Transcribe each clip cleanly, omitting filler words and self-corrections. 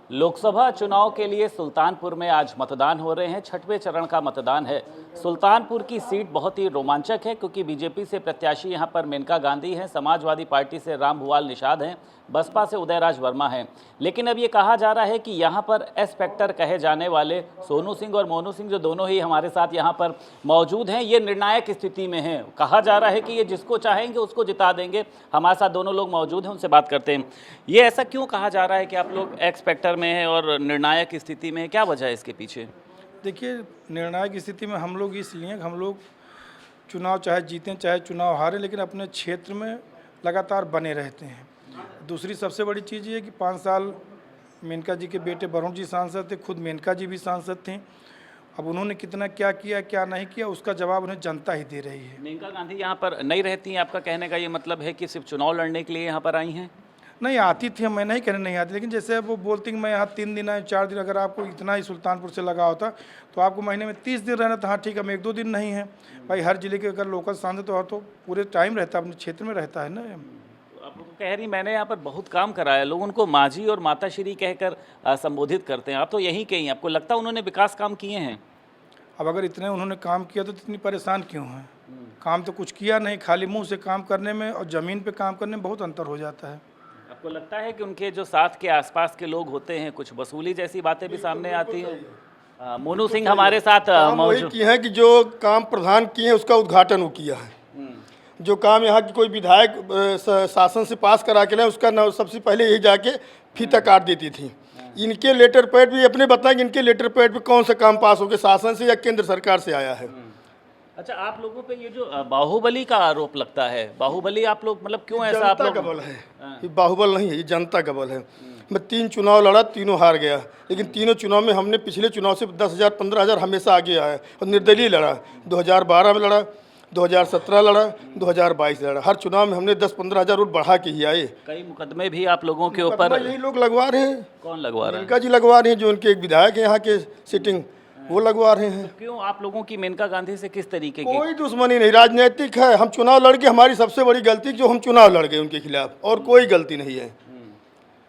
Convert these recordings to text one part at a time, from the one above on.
लोकसभा चुनाव के लिए सुल्तानपुर में आज मतदान हो रहे हैं। छठवें चरण का मतदान है। सुल्तानपुर की सीट बहुत ही रोमांचक है क्योंकि बीजेपी से प्रत्याशी यहां पर मेनका गांधी हैं, समाजवादी पार्टी से रामभुवाल निषाद हैं, बसपा से उदयराज वर्मा हैं। लेकिन अब ये कहा जा रहा है कि यहां पर एस फैक्टर कहे जाने वाले सोनू सिंह और मोनू सिंह, जो दोनों ही हमारे साथ यहां पर मौजूद हैं, ये निर्णायक स्थिति में हैं। कहा जा रहा है कि ये जिसको चाहेंगे उसको जिता देंगे। हमारे साथ दोनों लोग मौजूद हैं, उनसे बात करते हैं। ये ऐसा क्यों कहा जा रहा है कि आप लोग एक्स फैक्टर में हैं और निर्णायक स्थिति में हैं? क्या वजह है इसके पीछे? देखिए, निर्णायक स्थिति में हम लोग इसलिए हम लोग चुनाव चाहे जीतें चाहे चुनाव हारें, लेकिन अपने क्षेत्र में लगातार बने रहते हैं। दूसरी सबसे बड़ी चीज़ ये है कि 5 साल मेनका जी के बेटे वरुण जी सांसद थे, खुद मेनका जी भी सांसद थे। अब उन्होंने कितना क्या किया क्या नहीं किया, उसका जवाब उन्हें जनता ही दे रही है। मेनका गांधी यहाँ पर नहीं रहती हैं, आपका कहने का ये मतलब है कि सिर्फ चुनाव लड़ने के लिए यहाँ पर आई हैं? नहीं आती थी, मैं नहीं कहने नहीं आती, लेकिन जैसे वो बोलती कि मैं यहाँ 3 दिन आए 4 दिन, अगर आपको इतना ही सुल्तानपुर से लगा होता तो आपको महीने में 30 दिन रहना था। हाँ ठीक है, हम 1-2 दिन नहीं है भाई, हर जिले के अगर लोकल सांसद तो पूरे टाइम रहता है, अपने क्षेत्र में रहता है ना। आप कह रही मैंने यहाँ पर बहुत काम कराया, लोग उनको माजी और माताश्री कहकर संबोधित करते हैं। आप तो यहीं के ही, आपको लगता है उन्होंने विकास काम किए हैं? अब अगर इतने उन्होंने काम किया तो इतनी परेशान क्यों हैं? काम तो कुछ किया नहीं, खाली मुंह से काम करने में और ज़मीन पे काम करने में बहुत अंतर हो जाता है। आपको लगता है कि उनके जो साथ के आसपास के लोग होते हैं, कुछ वसूली जैसी बातें भी सामने आती हैं? मोनू सिंह हमारे साथ वही किए हैं कि जो काम प्रधान किए हैं उसका उद्घाटन वो किया है। जो काम यहाँ की कोई विधायक शासन से पास करा के लाए उसका ना सबसे पहले यही जाके फीता काट देती थी। इनके लेटर पैड भी अपने बताएं कि इनके लेटर पैड पे कौन सा काम पास हो गया, शासन से या केंद्र सरकार से आया है। अच्छा, आप लोगों पे ये जो बाहुबली का आरोप लगता है, बाहुबली आप लोग मतलब क्यों ऐसा? आप लोग जनता का बल है, ये बाहुबल नहीं है, ये जनता का बल है। मैं 3 चुनाव लड़ा, तीनों हार गया, लेकिन तीनों चुनाव में हमने पिछले चुनाव से 10,000 15,000 हमेशा आगे आया और निर्दलीय लड़ा। 2012 में लड़ा, 2017 लड़ा, 2022 लड़ा। हर चुनाव में हमने 10-15 हज़ार वोट बढ़ा के ही आए। कई मुकदमे भी आप लोगों के ऊपर यही लोग लगवा रहे हैं। कौन लगवा रहे हैं? मेनका जी लगवा रहे हैं, जो उनके एक विधायक है यहाँ के सिटिंग, वो लगवा रहे हैं। तो क्यों आप लोगों की मेनका गांधी से किस तरीके की? कोई दुश्मनी नहीं, राजनीतिक है। हम चुनाव लड़ के, हमारी सबसे बड़ी गलती जो हम चुनाव लड़ गए उनके खिलाफ, और कोई गलती नहीं है।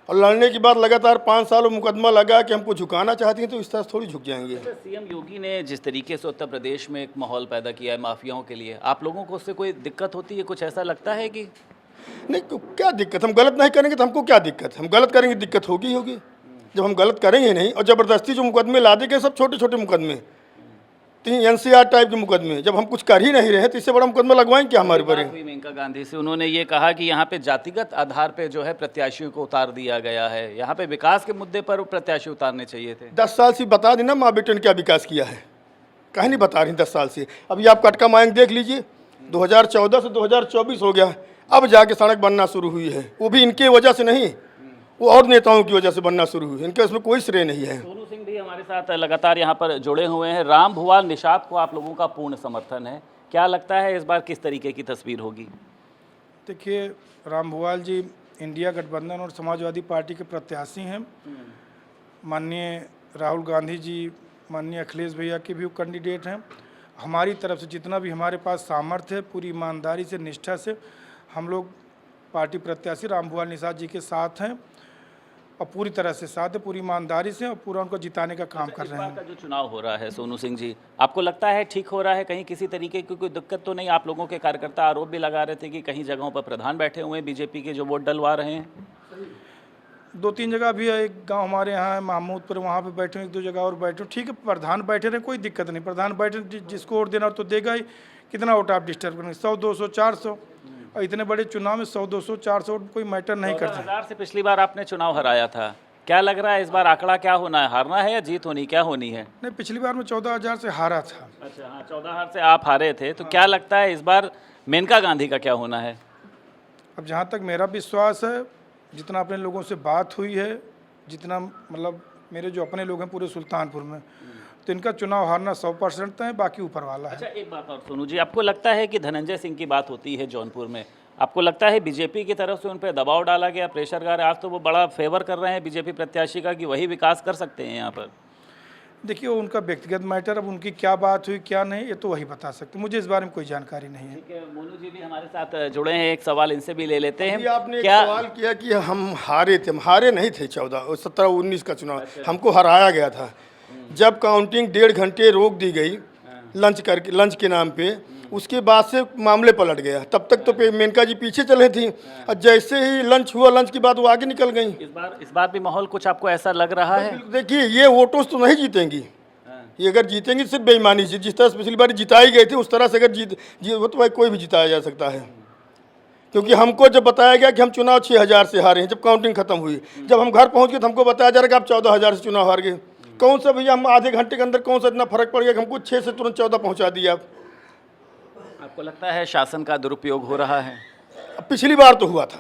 और लड़ने के बाद लगातार 5 साल मुकदमा लगा कि हमको झुकाना चाहती हैं, तो इस तरह थोड़ी झुक जाएंगे। सीएम योगी ने जिस तरीके से उत्तर प्रदेश में एक माहौल पैदा किया है माफियाओं के लिए, आप लोगों को उससे कोई दिक्कत होती है? कुछ ऐसा लगता है कि नहीं, क्या दिक्कत? हम गलत नहीं करेंगे तो हमको क्या दिक्कत? हम गलत करेंगे दिक्कत होगी होगी। जब हम गलत करेंगे नहीं, और ज़बरदस्ती जो मुकदमे ला देंगे सब छोटे छोटे मुकदमे, 3 NCR टाइप के मुकदमे, जब हम कुछ कर ही नहीं रहे तो इससे बड़ा मुकदमा लगवाएंगे क्या हमारे पर? मेनका गांधी से उन्होंने ये कहा कि यहाँ पे जातिगत आधार पे जो है प्रत्याशियों को उतार दिया गया है, यहाँ पे विकास के मुद्दे पर प्रत्याशी उतारने चाहिए थे। 10 साल से बता देना माँ बेटे ने क्या विकास किया है, कहीं नहीं बता रही 10 साल से। अभी आप कटका मायंग देख लीजिए, 2014 से 2024 हो गया, अब जाके सड़क बनना शुरू हुई है। वो भी इनके वजह से नहीं, वो और नेताओं की वजह से बनना शुरू हुई है, इनके उसमें कोई श्रेय नहीं है। सोनू सिंह भी हमारे साथ लगातार यहाँ पर जुड़े हुए हैं। रामभुवाल निषाद को आप लोगों का पूर्ण समर्थन है, क्या लगता है इस बार किस तरीके की तस्वीर होगी? देखिए, रामभुवाल जी इंडिया गठबंधन और समाजवादी पार्टी के प्रत्याशी हैं। माननीय राहुल गांधी जी, माननीय अखिलेश भैया के भी कैंडिडेट हैं। हमारी तरफ से जितना भी हमारे पास सामर्थ्य है, पूरी ईमानदारी से, निष्ठा से हम लोग पार्टी प्रत्याशी रामभुवाल निषाद जी के साथ हैं, और पूरी तरह से साथ है, पूरी ईमानदारी से, और पूरा उनको जिताने का काम कर रहे हैं। का जो चुनाव हो रहा है सोनू सिंह जी, आपको लगता है ठीक हो रहा है? कहीं किसी तरीके की कोई दिक्कत तो नहीं? आप लोगों के कार्यकर्ता आरोप भी लगा रहे थे कि कहीं जगहों पर प्रधान बैठे हुए हैं बीजेपी के जो वोट डलवा रहे हैं। 2-3 जगह भी है, एक गांव हमारे यहाँ है महमूदपुर, वहाँ पे बैठे हैं, 1-2 जगह और बैठे हैं। ठीक है, प्रधान बैठे रहे, कोई दिक्कत नहीं। प्रधान बैठे, जिसको वोट देना तो देगा ही। कितना वोट आप डिस्टर्ब करेंगे? 100, 200, 400, और इतने बड़े चुनाव में 100, 200, 400 वोट कोई मैटर नहीं करता। 14,000 से पिछली बार आपने चुनाव हराया था, क्या लग रहा है इस बार आंकड़ा क्या होना है? हारना है या जीत होनी, क्या होनी है? नहीं, पिछली बार में 14,000 से हारा था। अच्छा हाँ, 14,000 से आप हारे थे, तो क्या लगता है इस बार मेनका गांधी का क्या होना है? अब जहाँ तक मेरा विश्वास है, जितना अपने लोगों से बात हुई है, जितना मतलब मेरे जो अपने लोग हैं पूरे सुल्तानपुर में, तो इनका चुनाव हारना 100% है, बाकी ऊपर वाला है। अच्छा, एक बात और सोनू जी, आपको लगता है कि धनंजय सिंह की बात होती है जौनपुर में, आपको लगता है बीजेपी की तरफ से उन पर दबाव डाला गया, प्रेशर कर, आज तो वो बड़ा फेवर कर रहे हैं बीजेपी प्रत्याशी का कि वही विकास कर सकते हैं यहाँ पर? देखिए वो उनका व्यक्तिगत मैटर, अब उनकी क्या बात हुई क्या नहीं ये तो वही बता सकते, मुझे इस बारे में कोई जानकारी नहीं है। ठीक है, मोनू जी भी हमारे साथ जुड़े हैं, एक सवाल इनसे भी ले लेते हैं। अभी आपने एक सवाल किया कि हम हारे थे, हम हारे नहीं थे। 17-19 का चुनाव हमको हराया गया था। जब काउंटिंग 1.5 घंटे रोक दी गई लंच के नाम पे, उसके बाद से मामले पलट गया। तब तक तो मेनका जी पीछे चले थी और जैसे ही लंच हुआ, लंच के बाद वो आगे निकल गई। इस बार भी माहौल कुछ आपको ऐसा लग रहा है? देखिए ये वोटों से तो नहीं जीतेंगी, ये अगर जीतेंगी सिर्फ बेईमानी से। जिस तरह से पिछली बार जिताई गई थी उस तरह से अगर वो तो भाई कोई भी जिताया जा सकता है। क्योंकि हमको जब बताया गया कि हम चुनाव 6000 से हारे हैं, जब काउंटिंग खत्म हुई, जब हम घर पहुंच गए तो हमको बताया जा रहा है कि आप 14000 से चुनाव हार गए। कौन सा भैया, हम आधे घंटे के अंदर कौन सा इतना फर्क पड़ गया कि हमको 6 से तुरंत 14 पहुंचा दिया। आपको लगता है शासन का दुरुपयोग हो रहा है? अब पिछली बार तो हुआ था,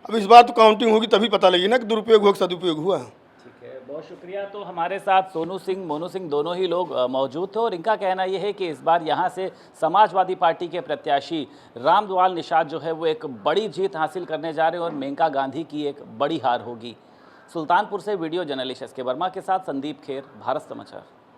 अब इस बार तो काउंटिंग होगी तभी पता लगी ना कि दुरुपयोग हुआ कि सदुपयोग हुआ। ठीक है, बहुत शुक्रिया। तो हमारे साथ सोनू सिंह, मोनू सिंह दोनों ही लोग मौजूद थे और इनका कहना यह है कि इस बार यहाँ से समाजवादी पार्टी के प्रत्याशी रामदयाल निषाद जो है वो एक बड़ी जीत हासिल करने जा रहे हैं और मेनका गांधी की एक बड़ी हार होगी। सुल्तानपुर से वीडियो जर्नलिस्ट एस के वर्मा के साथ संदीप खेर, भारत समाचार।